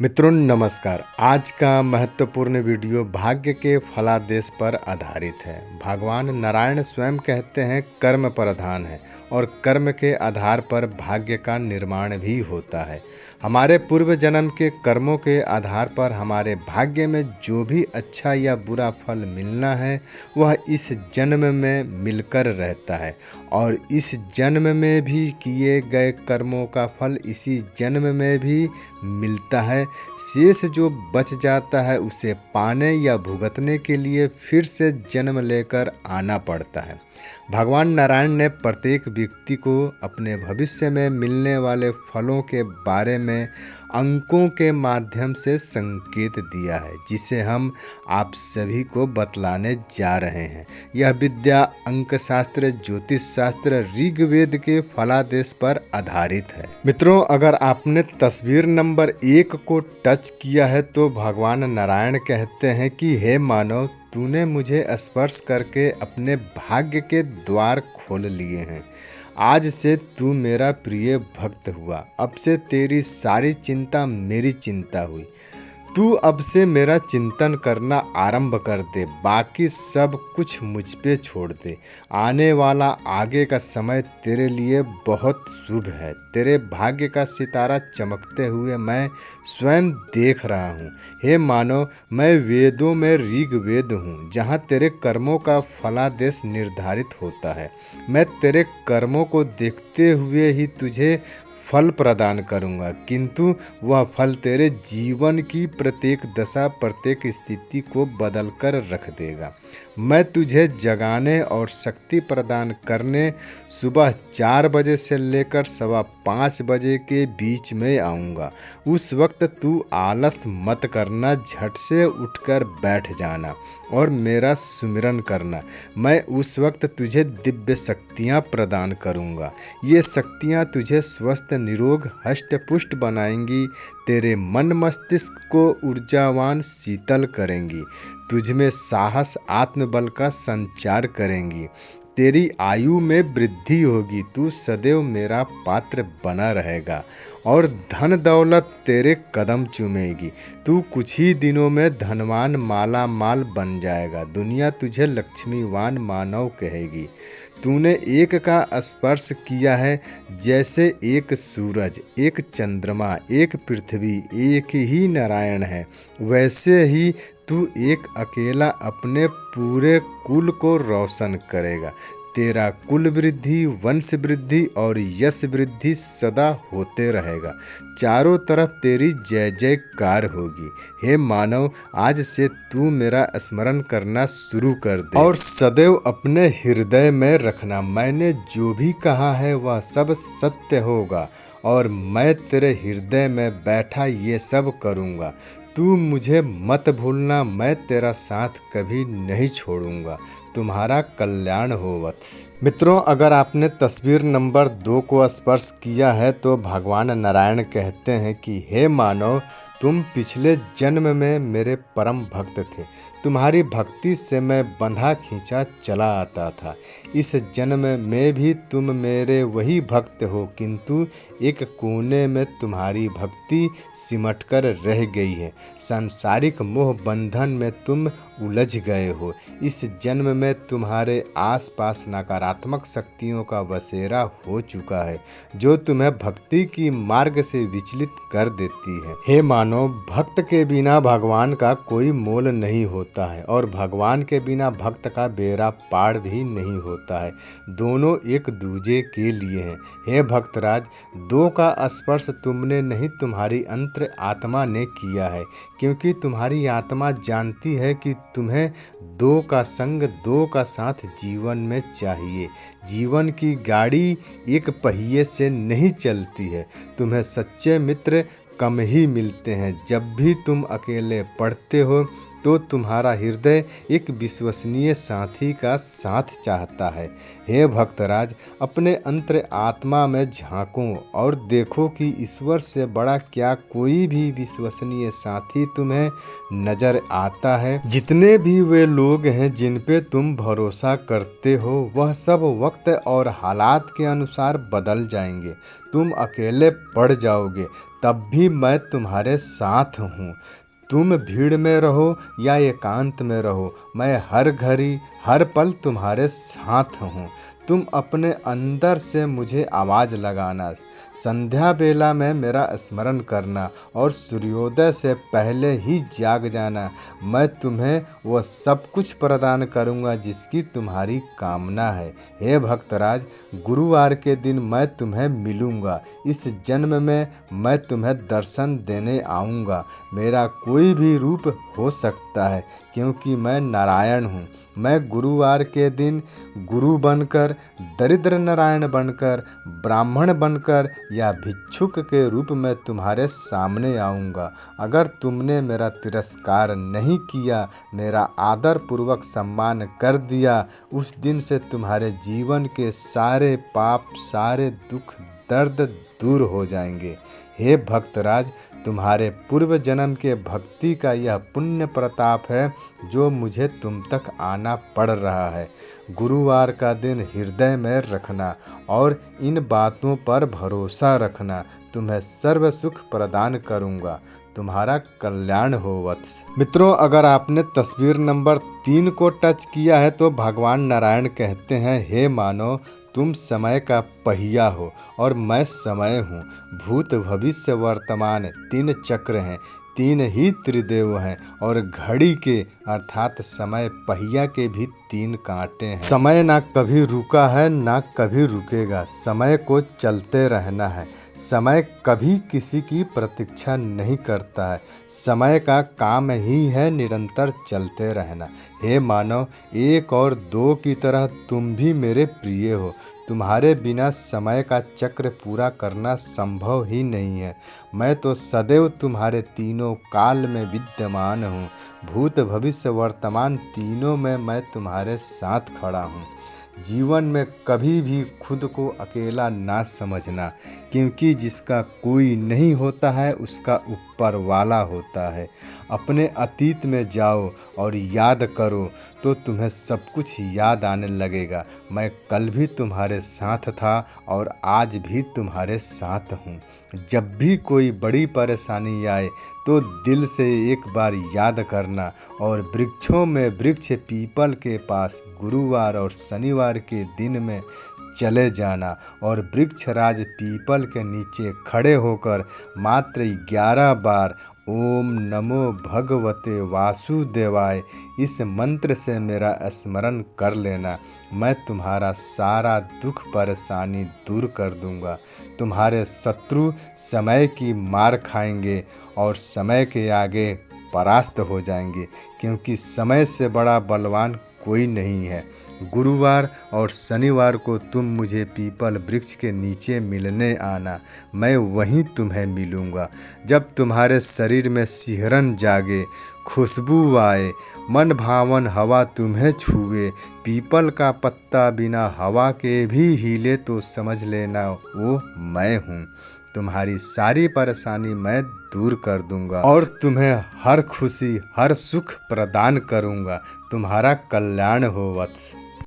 मित्रों नमस्कार। आज का महत्वपूर्ण वीडियो भाग्य के फलादेश पर आधारित है। भगवान नारायण स्वयं कहते हैं कर्म प्रधान है और कर्म के आधार पर भाग्य का निर्माण भी होता है। हमारे पूर्व जन्म के कर्मों के आधार पर हमारे भाग्य में जो भी अच्छा या बुरा फल मिलना है वह इस जन्म में मिलकर रहता है और इस जन्म में भी किए गए कर्मों का फल इसी जन्म में भी मिलता है। शेष जो बच जाता है उसे पाने या भुगतने के लिए फिर से जन्म लेकर आना पड़ता है। भगवान नारायण ने प्रत्येक व्यक्ति को अपने भविष्य में मिलने वाले फलों के बारे में अंकों के माध्यम से संकेत दिया है, जिसे हम आप सभी को बतलाने जा रहे हैं। यह विद्या अंक शास्त्र, ज्योतिष शास्त्र, ऋग्वेद के फलादेश पर आधारित है। मित्रों, अगर आपने तस्वीर नंबर 1 को टच किया है तो भगवान नारायण कहते हैं कि हे मानव, तूने मुझे स्पर्श करके अपने भाग्य के द्वार खोल लिए हैं। आज से तू मेरा प्रिय भक्त हुआ। अब से तेरी सारी चिंता मेरी चिंता हुई। तू अब से मेरा चिंतन करना आरंभ कर दे, बाकी सब कुछ मुझ पे छोड़ दे। आने वाला आगे का समय तेरे लिए बहुत शुभ है। तेरे भाग्य का सितारा चमकते हुए मैं स्वयं देख रहा हूँ। हे मानव, मैं वेदों में ऋग्वेद हूँ, जहाँ तेरे कर्मों का फलादेश निर्धारित होता है। मैं तेरे कर्मों को देखते हुए ही तुझे फल प्रदान करूंगा, किंतु वह फल तेरे जीवन की प्रत्येक दशा, प्रत्येक स्थिति को बदल कर रख देगा। मैं तुझे जगाने और शक्ति प्रदान करने सुबह 4 बजे से लेकर 5:15 बजे के बीच में आऊँगा। उस वक्त तू आलस मत करना, झट से उठकर बैठ जाना और मेरा सुमिरन करना। मैं उस वक्त तुझे दिव्य शक्तियाँ प्रदान करूँगा। ये शक्तियाँ तुझे स्वस्थ, निरोग, हष्ट पुष्ट बनाएंगी, तेरे मन मस्तिष्क को ऊर्जावान, शीतल करेंगी, तुझमें साहस, आत्मबल का संचार करेंगी, तेरी आयु में वृद्धि होगी, तू सदैव मेरा पात्र बना रहेगा और धन दौलत तेरे कदम चूमेगी। तू कुछ ही दिनों में धनवान, माला माल बन जाएगा। दुनिया तुझे लक्ष्मीवान मानव कहेगी। तूने एक का स्पर्श किया है, जैसे एक सूरज, एक चंद्रमा, एक पृथ्वी, एक ही नारायण है, वैसे ही तू एक अकेला अपने पूरे कुल को रोशन करेगा। तेरा कुल वृद्धि, वंश वृद्धि और यश वृद्धि सदा होते रहेगा। चारों तरफ तेरी जय जयकार होगी। हे मानव, आज से तू मेरा स्मरण करना शुरू कर दे और सदैव अपने हृदय में रखना। मैंने जो भी कहा है वह सब सत्य होगा और मैं तेरे हृदय में बैठा ये सब करूँगा। तू मुझे मत भूलना, मैं तेरा साथ कभी नहीं छोड़ूंगा। तुम्हारा कल्याण हो वत्स। मित्रों, अगर आपने तस्वीर नंबर 2 को स्पर्श किया है तो भगवान नारायण कहते हैं कि हे मानव, तुम पिछले जन्म में मेरे परम भक्त थे। तुम्हारी भक्ति से मैं बंधा खींचा चला आता था। इस जन्म में भी तुम मेरे वही भक्त हो, किंतु एक कोने में तुम्हारी भक्ति सिमटकर रह गई है। सांसारिक मोह बंधन में तुम उलझ गए हो। इस जन्म में तुम्हारे आसपास नकारात्मक शक्तियों का बसेरा हो चुका है, जो तुम्हें भक्ति की मार्ग से विचलित कर देती है। हे मानव, भक्त के बिना भगवान का कोई मोल नहीं होता है और भगवान के बिना भक्त का बेड़ा पार भी नहीं होता है। दोनों एक दूजे के लिए हैं। हे भक्तराज, 2 का स्पर्श तुमने नहीं, तुम्हारी अंतर आत्मा ने किया है, क्योंकि तुम्हारी आत्मा जानती है कि तुम्हें 2 का संग, 2 का साथ जीवन में चाहिए। जीवन की गाड़ी एक पहिए से नहीं चलती है। तुम्हें सच्चे मित्र कम ही मिलते हैं। जब भी तुम अकेले पड़ते हो तो तुम्हारा हृदय एक विश्वसनीय साथी का साथ चाहता है। हे भक्तराज, अपने अंतर आत्मा में झांको और देखो कि ईश्वर से बड़ा क्या कोई भी विश्वसनीय साथी तुम्हें नजर आता है। जितने भी वे लोग हैं जिन पे तुम भरोसा करते हो, वह सब वक्त और हालात के अनुसार बदल जाएंगे। तुम अकेले पड़ जाओगे, तब भी मैं तुम्हारे साथ हूँ। तुम भीड़ में रहो या एकांत में रहो, मैं हर घड़ी हर पल तुम्हारे साथ हूँ। तुम अपने अंदर से मुझे आवाज़ लगाना, संध्या बेला में मेरा स्मरण करना और सूर्योदय से पहले ही जाग जाना। मैं तुम्हें वह सब कुछ प्रदान करूंगा जिसकी तुम्हारी कामना है। हे भक्तराज, गुरुवार के दिन मैं तुम्हें मिलूंगा। इस जन्म में मैं तुम्हें दर्शन देने आऊँगा। मेरा कोई भी रूप हो सकता है क्योंकि मैं नारायण हूँ। मैं गुरुवार के दिन गुरु बनकर, दरिद्र नारायण बनकर, ब्राह्मण बनकर या भिक्षुक के रूप में तुम्हारे सामने आऊँगा। अगर तुमने मेरा तिरस्कार नहीं किया, मेरा आदर पूर्वक सम्मान कर दिया, उस दिन से तुम्हारे जीवन के सारे पाप, सारे दुख, दर्द दूर हो जाएंगे। हे भक्तराज, तुम्हारे पूर्व जन्म के भक्ति का यह पुण्य प्रताप है जो मुझे तुम तक आना पड़ रहा है। गुरुवार का दिन हृदय में रखना और इन बातों पर भरोसा रखना। तुम्हें सर्व सुख प्रदान करूंगा। तुम्हारा कल्याण हो वत्स। मित्रों, अगर आपने तस्वीर नंबर 3 को टच किया है तो भगवान नारायण कहते हैं, हे मानव, तुम समय का पहिया हो और मैं समय हूँ। भूत, भविष्य, वर्तमान 3 चक्र हैं, 3 ही त्रिदेव हैं और घड़ी के अर्थात समय पहिया के भी 3 कांटे हैं। समय ना कभी रुका है ना कभी रुकेगा। समय को चलते रहना है। समय कभी किसी की प्रतीक्षा नहीं करता है। समय का काम ही है निरंतर चलते रहना। हे मानव, 1 और 2 की तरह तुम भी मेरे प्रिय हो। तुम्हारे बिना समय का चक्र पूरा करना संभव ही नहीं है। मैं तो सदैव तुम्हारे तीनों काल में विद्यमान हूँ। भूत, भविष्य, वर्तमान तीनों में मैं तुम्हारे साथ खड़ा हूँ। जीवन में कभी भी खुद को अकेला ना समझना, क्योंकि जिसका कोई नहीं होता है उसका ऊपर वाला होता है। अपने अतीत में जाओ और याद करो तो तुम्हें सब कुछ याद आने लगेगा। मैं कल भी तुम्हारे साथ था और आज भी तुम्हारे साथ हूँ। जब भी कोई बड़ी परेशानी आए तो दिल से एक बार याद करना और वृक्षों में वृक्ष पीपल के पास गुरुवार और शनिवार के दिन में चले जाना और वृक्षराज पीपल के नीचे खड़े होकर मात्र 11 बार ओम नमो भगवते वासुदेवाय इस मंत्र से मेरा स्मरण कर लेना। मैं तुम्हारा सारा दुख परेशानी दूर कर दूंगा। तुम्हारे शत्रु समय की मार खाएंगे और समय के आगे परास्त हो जाएंगे, क्योंकि समय से बड़ा बलवान कोई नहीं है। गुरुवार और शनिवार को तुम मुझे पीपल वृक्ष के नीचे मिलने आना। मैं वहीं तुम्हें मिलूँगा। जब तुम्हारे शरीर में सिहरन जागे, खुशबू आए, मन भावन हवा तुम्हें छुए, पीपल का पत्ता बिना हवा के भी हिले, तो समझ लेना वो मैं हूँ। तुम्हारी सारी परेशानी मैं दूर कर दूंगा और तुम्हें हर खुशी, हर सुख प्रदान करूंगा। तुम्हारा कल्याण हो वत्स।